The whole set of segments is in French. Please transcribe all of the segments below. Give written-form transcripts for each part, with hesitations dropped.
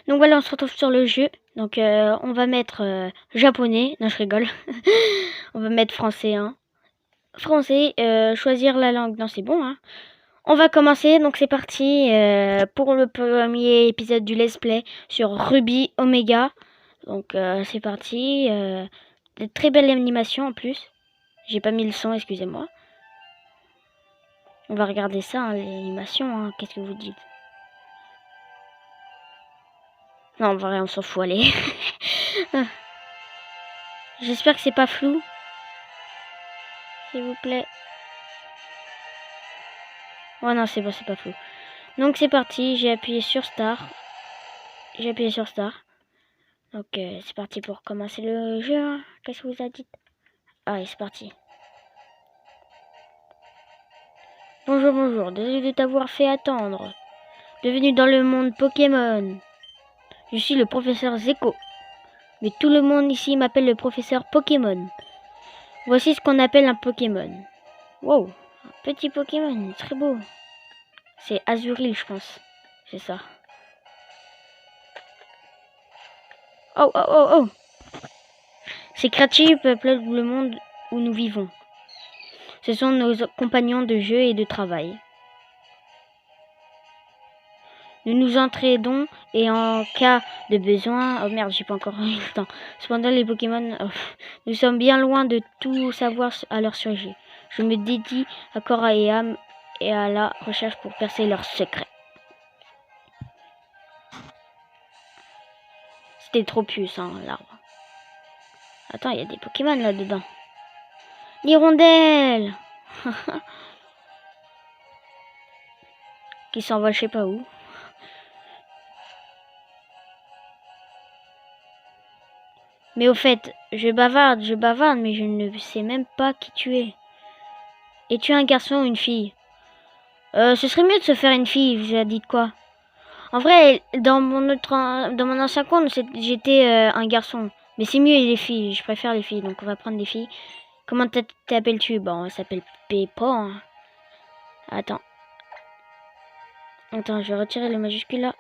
Donc voilà, on se retrouve sur le jeu. Donc on va mettre japonais. Non, je rigole. On va mettre français. Hein. Français, choisir la langue. Non, c'est bon. Hein. On va commencer. Donc c'est parti pour le premier épisode du Let's Play sur Ruby Omega. Donc c'est parti. De très belle animation en plus. J'ai pas mis le son, excusez-moi. On va regarder ça, hein, l'animation. Hein. Qu'est-ce que vous dites? Non, en vrai, on s'en fout, allez. J'espère que c'est pas flou. S'il vous plaît. Oh non, c'est bon, c'est pas flou. Donc c'est parti, j'ai appuyé sur Start. J'ai appuyé sur Start. Donc c'est parti pour commencer le jeu. Hein. Qu'est-ce que vous a dit? Allez, c'est parti. Bonjour, bonjour. Désolé de t'avoir fait attendre. Bienvenue dans le monde Pokémon. Je suis le professeur Zeko. Mais tout le monde ici m'appelle le professeur Pokémon. Voici ce qu'on appelle un Pokémon. Wow, un petit Pokémon, très beau. C'est Azuril, je pense. C'est ça. Oh, oh, oh, oh. Ces créatures peuplent le monde où nous vivons. Ce sont nos compagnons de jeu et de travail. Nous nous entraidons et en cas de besoin... Oh merde, j'ai pas encore eu le temps. Cependant, les Pokémon... nous sommes bien loin de tout savoir à leur sujet. Je me dédie à corps et âme et à la recherche pour percer leurs secrets. C'était trop puce, hein, l'arbre. Attends, il y a des Pokémon là-dedans. L'hirondelle qui s'envole je sais pas où. Mais au fait, je bavarde, mais je ne sais même pas qui tu es. Es-tu un garçon ou une fille? Ce serait mieux de se faire une fille, vous avez dit quoi? En vrai, dans mon ancien compte, j'étais un garçon. Mais c'est mieux les filles, je préfère les filles, donc on va prendre des filles. Comment t'appelles-tu? Bon, elle s'appelle Peppa. Hein. Attends, je vais retirer le majuscule là.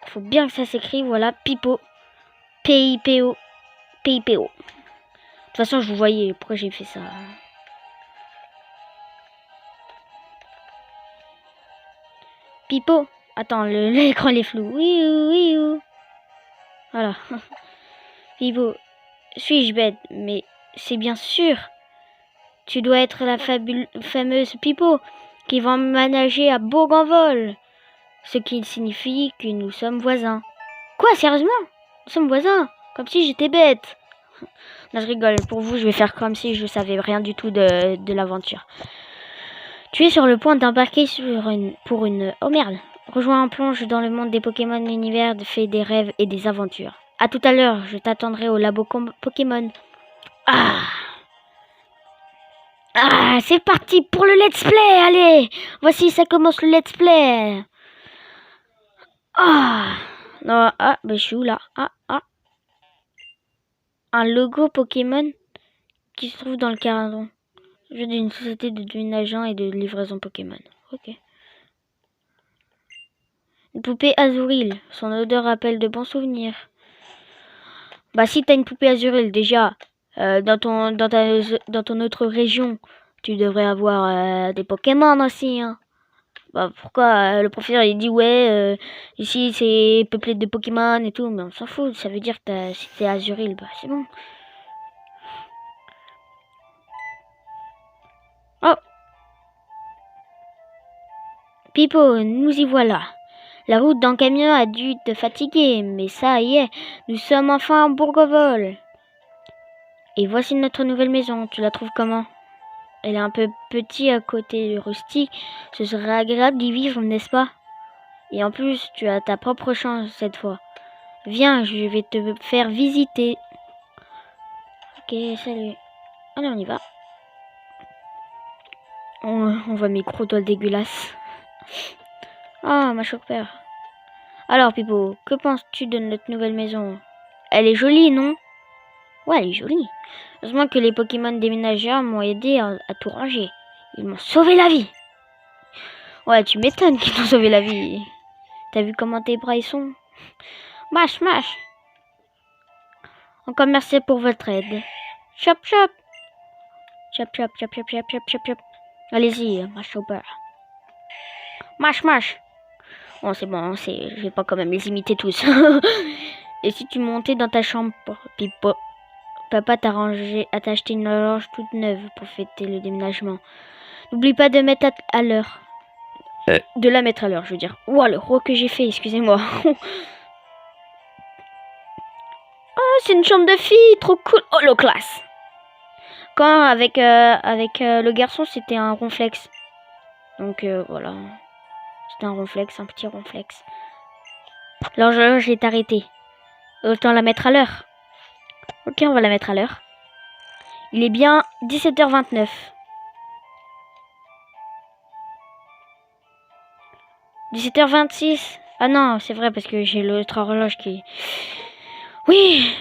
Faut bien que ça s'écrit, voilà, Pipo. P-I-P-O. P-I-P-O. De toute façon, je vous voyais, pourquoi j'ai fait ça? Pipo. Attends, l'écran est flou. Oui, oui, oui. Voilà. Pipo. Suis-je bête? Mais c'est bien sûr. Tu dois être la fameuse Pipo qui va m'emménager à Bougainville. Ce qui signifie que nous sommes voisins. Quoi, sérieusement? Nous sommes voisins? Comme si j'étais bête. Non, je rigole. Pour vous, je vais faire comme si je savais rien du tout de l'aventure. Tu es sur le point d'embarquer pour une... Oh merde. Rejoins un plonge dans le monde des Pokémon, l'univers fait des rêves et des aventures. À tout à l'heure, je t'attendrai au labo Pokémon. Ah, c'est parti pour le let's play, allez. Voici, ça commence le let's play. Non, je suis où là? Un logo Pokémon qui se trouve dans le cadran. Jeu d'une société de déménagement et de livraison Pokémon. Ok. Une poupée Azuril. Son odeur rappelle de bons souvenirs. Bah si t'as une poupée Azuril déjà dans ton autre région, tu devrais avoir des Pokémon aussi. Hein. Bah pourquoi le professeur il dit ouais ici c'est peuplé de Pokémon et tout, mais on s'en fout. Ça veut dire que si t'es Azuril, bah c'est bon. Oh Pipo, nous y voilà. La route d'un camion a dû te fatiguer, mais ça y est, nous sommes enfin à Bourgovol. Et voici notre nouvelle maison, tu la trouves comment? Elle est un peu petite à côté rustique, ce serait agréable d'y vivre, n'est-ce pas? Et en plus, tu as ta propre chance cette fois. Viens, je vais te faire visiter. Ok, salut. Allez, on y va. On voit mes gros doigts dégueulasses. Ah, ma choc-père. Alors, Pipo, que penses-tu de notre nouvelle maison? Elle est jolie, non? Ouais, elle est jolie. Heureusement que les Pokémon déménageurs m'ont aidé à tout ranger. Ils m'ont sauvé la vie. Ouais, tu m'étonnes qu'ils t'ont sauvé la vie. T'as vu comment tes bras ils sont? Smash. Encore merci pour votre aide. Chop. Chop. Allez-y, mash au beurre. Mash. Bon, c'est bon, je vais pas quand même les imiter tous. Et si tu montais dans ta chambre, Pipo, papa t'a acheté une horloge toute neuve pour fêter le déménagement. N'oublie pas de mettre à l'heure. De la mettre à l'heure, je veux dire. Ouah, le roi que j'ai fait, excusez-moi. Oh, c'est une chambre de fille, trop cool. Oh, le classe. Quand avec le garçon, c'était un ronflex. Donc voilà. C'était un ronflex, un petit ronflex. L'horloge est arrêtée. Autant la mettre à l'heure. Ok, on va la mettre à l'heure. Il est bien 17h29. « 17h26. Ah non, c'est vrai parce que j'ai l'autre horloge qui... Oui.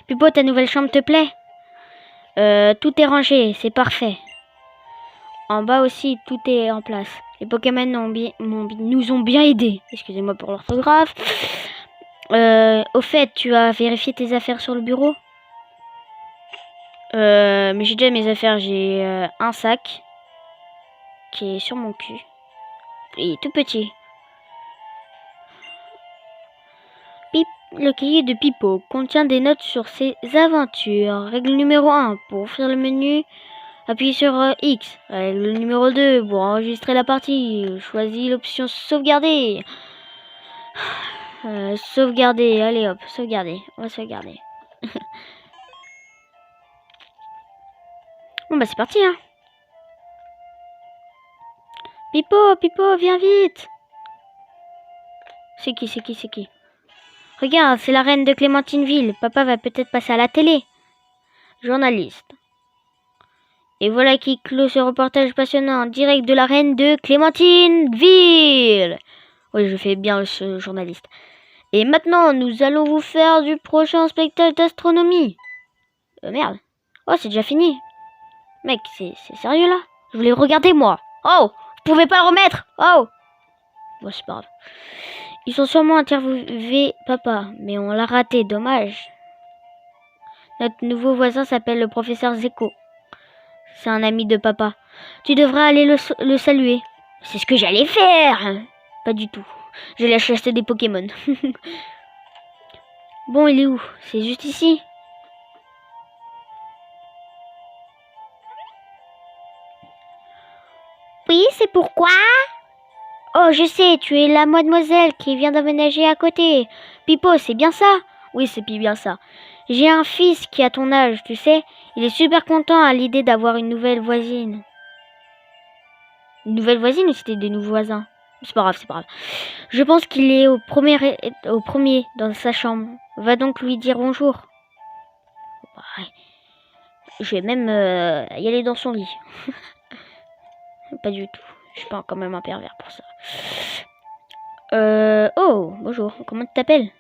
Pipo, ta nouvelle chambre te plaît? Tout est rangé, c'est parfait. En bas aussi, tout est en place. Les Pokémon nous ont bien aidés. Excusez-moi pour l'orthographe. Au fait, tu as vérifié tes affaires sur le bureau? Mais j'ai déjà mes affaires. J'ai un sac qui est sur mon cul. Il est tout petit. Le cahier de Pipo contient des notes sur ses aventures. Règle numéro 1. Pour ouvrir le menu, appuie sur X. Règle numéro 2. Pour enregistrer la partie, choisis l'option sauvegarder. Sauvegarder. Allez hop, sauvegarder. On va sauvegarder. Bon bah c'est parti hein. Pipo, viens vite. C'est qui? Regarde, c'est la reine de Clémentineville. Papa va peut-être passer à la télé. Journaliste. Et voilà qui clôt ce reportage passionnant en direct de la reine de Clémentineville. Oui, je fais bien ce journaliste. Et maintenant, nous allons vous faire du prochain spectacle d'astronomie. Merde. Oh, c'est déjà fini. Mec, c'est sérieux là? Je voulais regarder moi. Oh, vous pouvez pas le remettre. Oh. Bon, c'est pas grave. Ils sont sûrement interviewés papa, mais on l'a raté, dommage. Notre nouveau voisin s'appelle le professeur Zeko. C'est un ami de papa. Tu devras aller le saluer. C'est ce que j'allais faire. Pas du tout. J'allais acheter des Pokémon. Bon, il est où? C'est juste ici. Oui, c'est pourquoi? Oh, je sais, tu es la mademoiselle qui vient d'aménager à côté. Pipo, c'est bien ça? Oui, c'est bien ça. J'ai un fils qui a ton âge, tu sais. Il est super content à l'idée d'avoir une nouvelle voisine. Une nouvelle voisine ou c'était des nouveaux voisins? C'est pas grave. Je pense qu'il est au premier dans sa chambre. Va donc lui dire bonjour. Ouais. Je vais même y aller dans son lit. Pas du tout. Je suis pas quand même un pervers pour ça. Oh, bonjour. Comment tu t'appelles?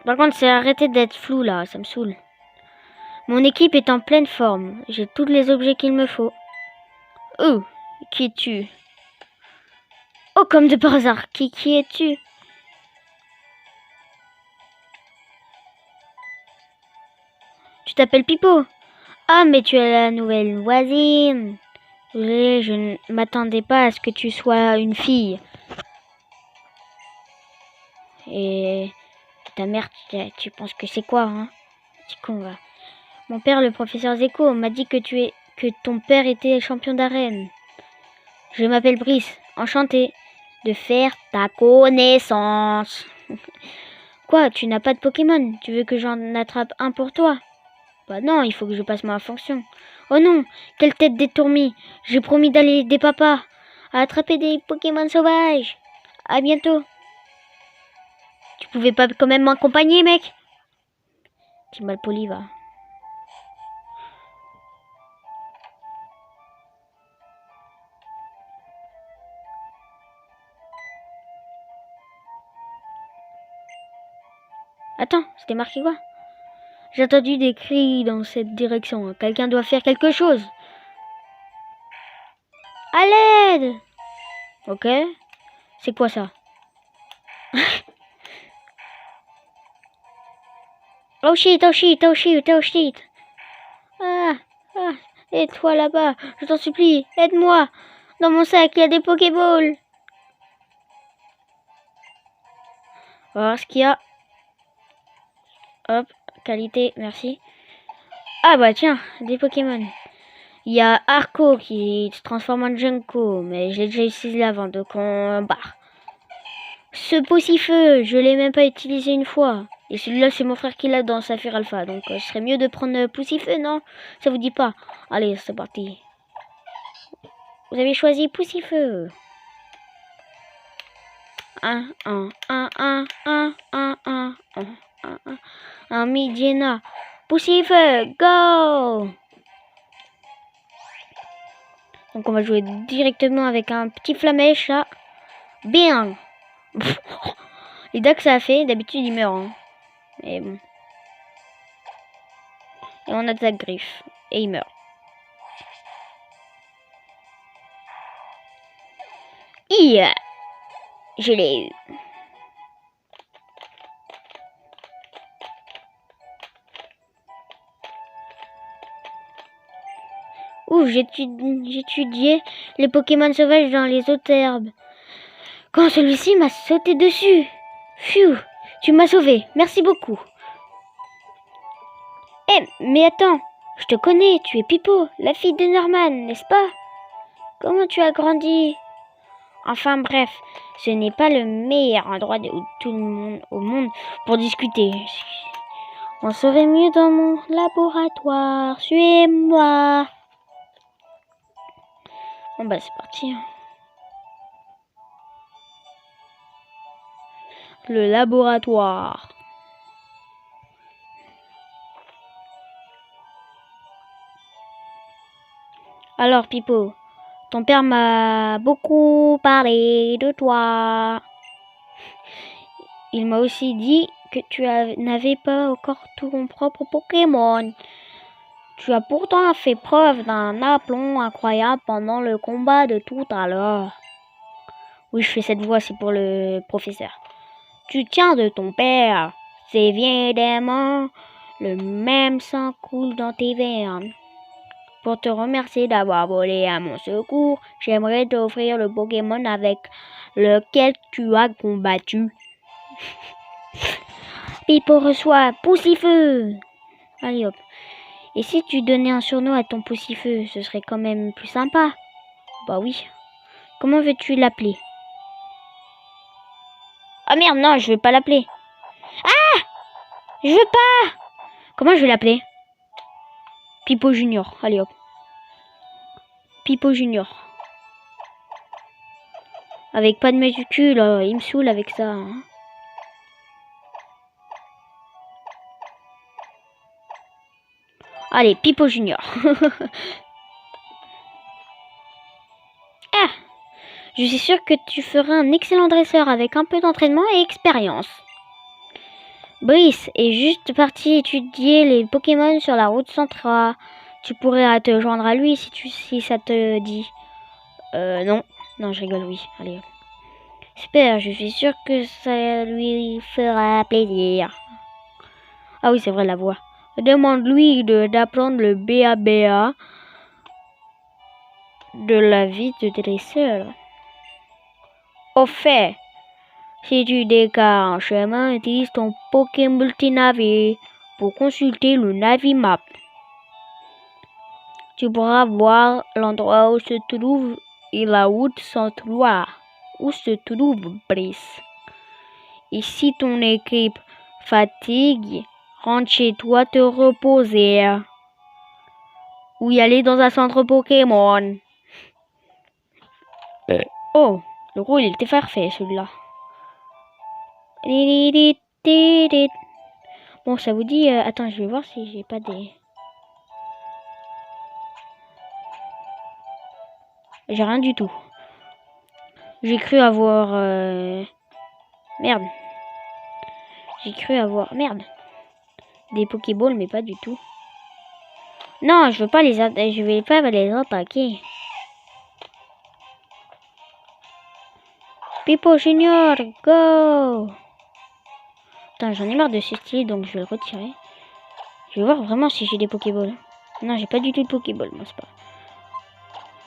Par contre, c'est arrêté d'être flou là, ça me saoule. Mon équipe est en pleine forme. J'ai tous les objets qu'il me faut. Oh, qui es-tu? Oh, comme de par hasard, qui es-tu? Tu t'appelles Pipo? Ah, mais tu es la nouvelle voisine. Désolée, je ne m'attendais pas à ce que tu sois une fille. Et ta mère, tu penses que c'est quoi, hein? Petit con, va. Mon père, le professeur Zeko, m'a dit que ton père était champion d'arène. Je m'appelle Brice, enchanté de faire ta connaissance. Quoi, tu n'as pas de Pokémon? Tu veux que j'en attrape un pour toi? Bah non, il faut que je passe ma fonction. Oh non, quelle tête d'étourmi. J'ai promis d'aller aider papa à attraper des Pokémon sauvages. À bientôt. Tu pouvais pas quand même m'accompagner, mec? Petit malpoli, va. Attends, c'était marqué quoi? J'ai entendu des cris dans cette direction. Quelqu'un doit faire quelque chose. À l'aide! Ok. C'est quoi ça? Oh shit, oh shit, oh shit, oh shit. Ah, ah, aide-toi là-bas, je t'en supplie, aide-moi. Dans mon sac, il y a des Pokéballs. On va voir ce qu'il y a. Hop, qualité, merci. Ah bah tiens, des Pokémon. Il y a Arco qui se transforme en Junko, mais je l'ai déjà utilisé avant, donc on barre. Ce Poussifeu, je l'ai même pas utilisé une fois. Et celui-là, c'est mon frère qui l'a dans Saphir Alpha, donc ce serait mieux de prendre Poussifeu, non? Ça vous dit pas? Allez, c'est parti. Vous avez choisi Poussifeu. Un Midiena. Poussifeu, go! Donc on va jouer directement avec un petit flamèche là. Bien! Les dès que ça a fait, d'habitude il meurt. Hein. Mais bon. Et on attaque griffe. Et il meurt. Yeah! Je l'ai eu. Ouh, j'étudiais les Pokémon sauvages dans les autres herbes. Quand celui-ci m'a sauté dessus. Phew, tu m'as sauvé. Merci beaucoup. Eh, mais attends, je te connais, tu es Pipo, la fille de Norman, n'est-ce pas? Comment tu as grandi? Enfin bref, ce n'est pas le meilleur endroit au monde pour discuter. On serait mieux dans mon laboratoire. Suivez-moi. Bon bah c'est parti. Le laboratoire. Alors Pipo, ton père m'a beaucoup parlé de toi. Il m'a aussi dit que tu n'avais pas encore ton propre Pokémon. Tu as pourtant fait preuve d'un aplomb incroyable pendant le combat de tout à l'heure. Oui, je fais cette voix, c'est pour le professeur. Tu tiens de ton père. C'est évidemment le même sang coule dans tes veines. Pour te remercier d'avoir volé à mon secours, j'aimerais t'offrir le Pokémon avec lequel tu as combattu. Pipo reçoit Poussifeu. Allez hop. Et si tu donnais un surnom à ton Poussifeu, ce serait quand même plus sympa. Bah oui. Comment veux-tu l'appeler? Ah merde, non, je veux pas l'appeler. Ah! Je veux pas! Comment je vais l'appeler? Pipo Junior. Allez hop. Pipo Junior. Avec pas de majuscule, il me saoule avec ça. Hein. Allez, Pipo Junior. Ah! Je suis sûre que tu feras un excellent dresseur avec un peu d'entraînement et expérience. Brice est juste parti étudier les Pokémon sur la route 103. Tu pourrais te joindre à lui si ça te dit. Non. Non, je rigole, oui. Allez. Super, je suis sûre que ça lui fera plaisir. Ah oui, c'est vrai, la voix. Demande-lui d'apprendre le BABA de la vie de dresseur. Au fait, si tu décarres en chemin, utilise ton Pokémon Multinavi pour consulter le Navimap. Tu pourras voir l'endroit où se trouve et la route 103 où se trouve Brice. Et si ton équipe fatigue, rentre chez toi te reposer. Ou y aller dans un centre Pokémon. Oh, le rôle il était parfait celui-là. Bon, ça vous dit... attends, je vais voir si j'ai pas des... J'ai rien du tout. J'ai cru avoir... Merde. J'ai cru avoir... Merde. Des Pokéballs, mais pas du tout. Non, je veux pas je vais pas les attaquer. Pipo Junior, go! Putain, j'en ai marre de ce style, donc je vais le retirer. Je vais voir vraiment si j'ai des Pokéballs. Non, j'ai pas du tout de Pokéball, moi, c'est pas.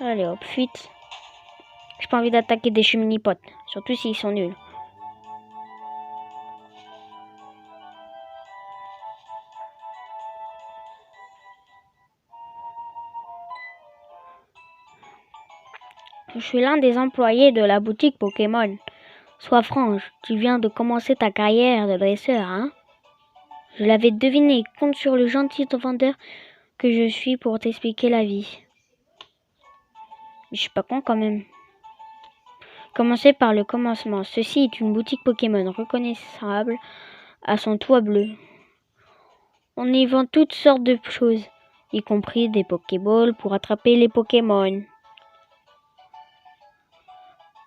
Allez, hop, fuite. J'ai pas envie d'attaquer des cheminipotes, surtout s'ils sont nuls. Je suis l'un des employés de la boutique Pokémon. Sois franche, tu viens de commencer ta carrière de dresseur, hein? Je l'avais deviné, compte sur le gentil vendeur que je suis pour t'expliquer la vie. Je suis pas con quand même. Commencer par le commencement. Ceci est une boutique Pokémon reconnaissable à son toit bleu. On y vend toutes sortes de choses, y compris des Pokéballs pour attraper les Pokémon.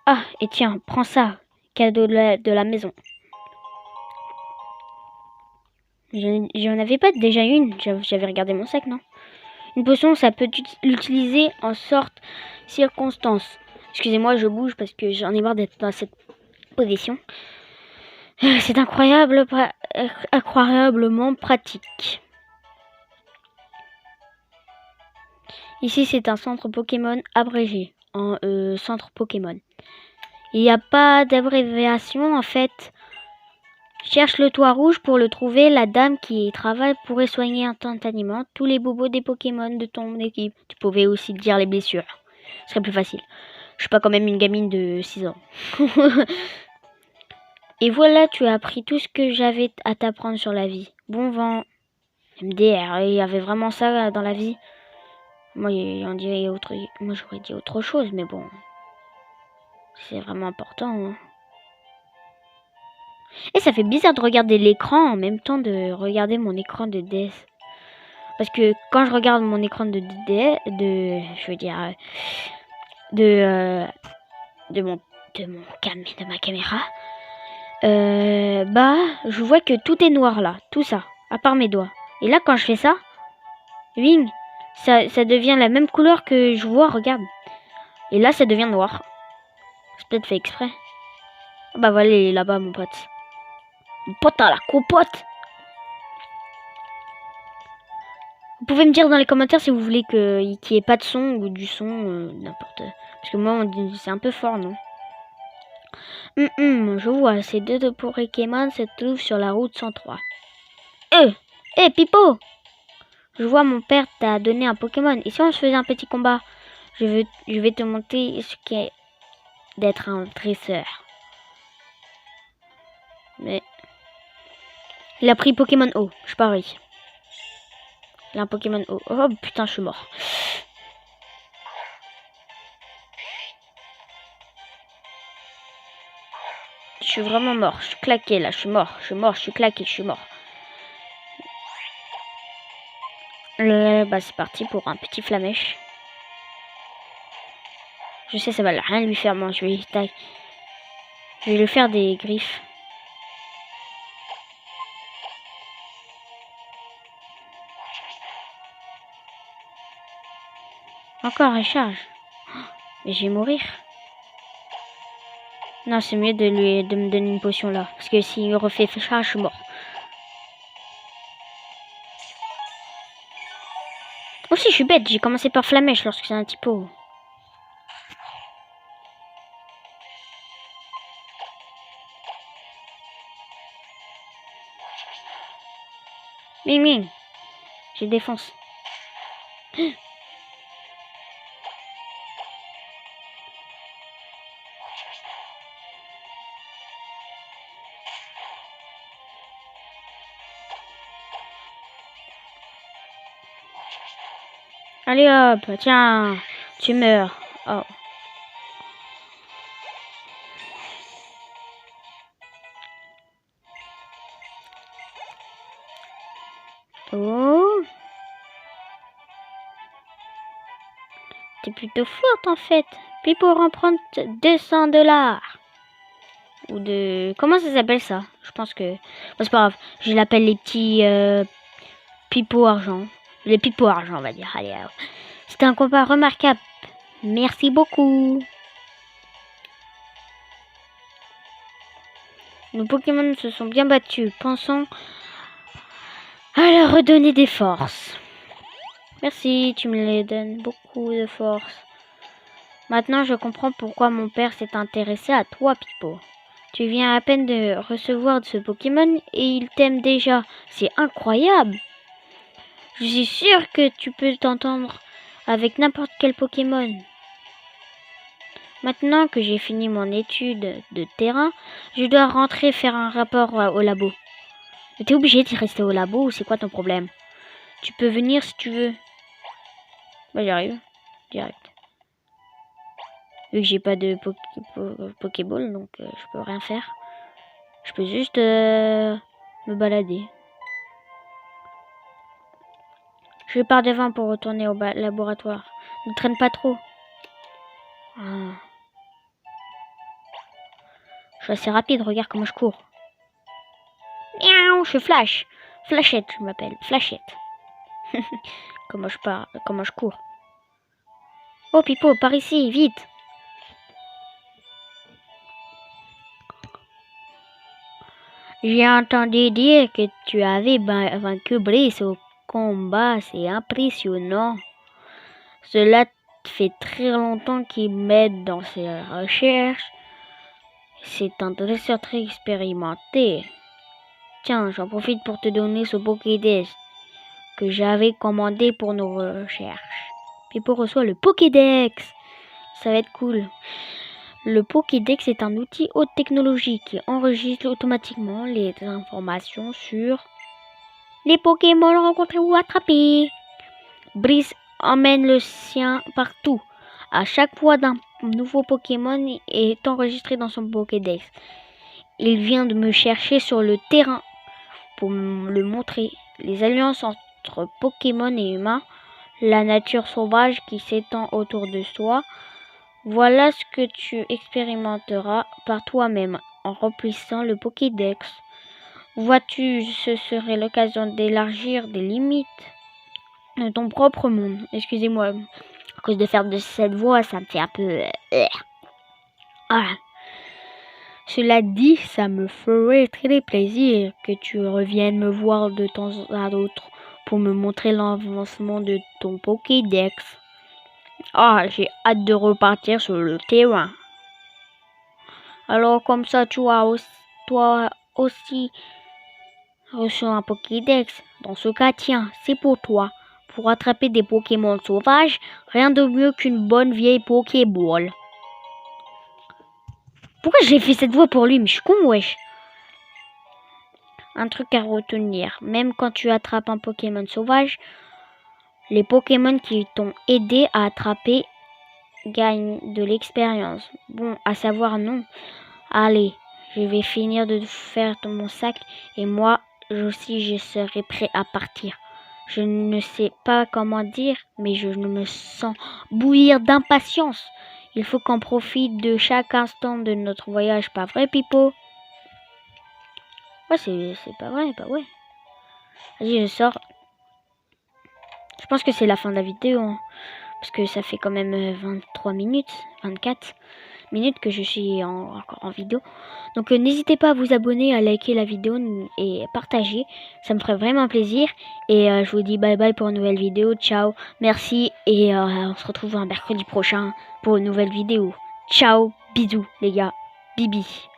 Ah, et tiens, prends ça, cadeau de la maison. J'en avais pas déjà une, j'avais regardé mon sac, non? Une potion, ça peut l'utiliser en sorte circonstance. Excusez-moi, je bouge parce que j'en ai marre d'être dans cette position. C'est incroyablement pratique. Ici, c'est un centre Pokémon abrégé, en centre Pokémon. Il n'y a pas d'abréviation en fait. Cherche le toit rouge pour le trouver. La dame qui y travaille pourrait soigner instantanément tous les bobos des Pokémon de ton équipe. Tu pouvais aussi dire les blessures. Ce serait plus facile. Je suis pas quand même une gamine de 6 ans. Et voilà, tu as appris tout ce que j'avais à t'apprendre sur la vie. Bon vent. MDR, il y avait vraiment ça dans la vie. Moi, moi j'aurais dit autre chose, mais bon. C'est vraiment important. Hein. Et ça fait bizarre de regarder l'écran en même temps de regarder mon écran de DS. Parce que quand je regarde mon écran de DS, de ma caméra, je vois que tout est noir là, tout ça, à part mes doigts. Et là, quand je fais ça, wing, ça devient la même couleur que je vois, regarde. Et là, ça devient noir. C'est peut-être fait exprès. Bah voilà, il est là-bas, mon pote. Mon pote à la copote. Vous pouvez me dire dans les commentaires si vous voulez qu'il n'y ait pas de son ou du son, n'importe. Parce que moi, c'est un peu fort, non? Je vois, ces deux Pokémon se trouvent sur la route 103. Pipo! Je vois mon père t'a donné un Pokémon. Et si on se faisait un petit combat? Je vais te montrer ce qu'est d'être un dresseur. Mais... il a pris Pokémon O, je parie. Il a un Pokémon O. Oh putain, je suis mort. Je suis vraiment mort. Je suis claqué là. Je suis mort. Je suis claqué. Je suis mort. C'est parti pour un petit flamèche. Je sais, ça va rien lui faire. Moi, je vais lui faire des griffes. Encore un charge. Mais je vais mourir. Non, c'est mieux de me donner une potion là. Parce que s'il refait charge, je suis mort. Aussi, je suis bête. J'ai commencé par flamèche lorsque c'est un typo. Ming. Je défonce. Allez hop, tiens, tu meurs. Oh. Oh. T'es plutôt forte en fait. Puis pour en prendre 200$. Ou de... comment ça s'appelle ça? Je pense que... bon, c'est pas grave. Je l'appelle les petits pipeaux argent. Les pipeaux argent, on va dire. Allez, c'était un combat remarquable. Merci beaucoup. Nos Pokémon se sont bien battus. Pensons à leur redonner des forces. Merci, tu me les donnes beaucoup de force. Maintenant, je comprends pourquoi mon père s'est intéressé à toi, Pipo. Tu viens à peine de recevoir ce Pokémon et il t'aime déjà. C'est incroyable. Je suis sûre que tu peux t'entendre avec n'importe quel Pokémon. Maintenant que j'ai fini mon étude de terrain, je dois rentrer faire un rapport au labo. T'es obligé de rester au labo ou c'est quoi ton problème? Tu peux venir si tu veux. Bah j'arrive, direct. Vu que j'ai pas de Pokéball, donc je peux rien faire. Je peux juste me balader. Je pars devant pour retourner au laboratoire. Ne traîne pas trop. Ah. Je suis assez rapide, regarde comment je cours. Miaou, je flash. Flashette, je m'appelle. Flashette. comment je cours. Oh Pipo, par ici, vite. J'ai entendu dire que tu avais vaincu Brice au combat, c'est impressionnant. Cela fait très longtemps qu'il m'aide dans ses recherches. C'est un dresseur très expérimenté. Tiens, j'en profite pour te donner ce Pokédex que j'avais commandé pour nos recherches. Pipo reçoit le Pokédex. Ça va être cool. Le Pokédex est un outil haute technologie qui enregistre automatiquement les informations sur les Pokémon rencontrés ou attrapés. Brice emmène le sien partout. À chaque fois d'un nouveau Pokémon est enregistré dans son Pokédex. Il vient de me chercher sur le terrain pour le montrer. Les alliances entre Pokémon et humains, la nature sauvage qui s'étend autour de soi. Voilà ce que tu expérimenteras par toi-même en remplissant le Pokédex. Vois-tu, ce serait l'occasion d'élargir des limites de ton propre monde. Excusez-moi, à cause de faire de cette voix, ça me fait un peu... Voilà. Cela dit, ça me ferait très plaisir que tu reviennes me voir de temps à autre pour me montrer l'avancement de ton Pokédex. Ah, j'ai hâte de repartir sur le terrain. Alors comme ça, toi aussi reçu un Pokédex. Dans ce cas, tiens, c'est pour toi. Pour attraper des Pokémon sauvages, rien de mieux qu'une bonne vieille Pokéball. Pourquoi j'ai fait cette voix pour lui? Mais je suis con, wesh. Un truc à retenir. Même quand tu attrapes un Pokémon sauvage, les Pokémon qui t'ont aidé à attraper gagnent de l'expérience. Bon, à savoir non. Allez, je vais finir de faire mon sac et moi aussi je serai prêt à partir. Je ne sais pas comment dire, mais je me sens bouillir d'impatience. Il faut qu'on profite de chaque instant de notre voyage, pas vrai, Pipo? Ouais, c'est pas vrai, pas vrai. Vas-y, je sors. Je pense que c'est la fin de la vidéo, hein, parce que ça fait quand même 23 minutes, 24 minutes que je suis encore en vidéo. Donc n'hésitez pas à vous abonner, à liker la vidéo et partager. Ça me ferait vraiment plaisir. Et je vous dis bye bye pour une nouvelle vidéo. Ciao, merci. Et on se retrouve un mercredi prochain pour une nouvelle vidéo. Ciao, bisous les gars. Bibi.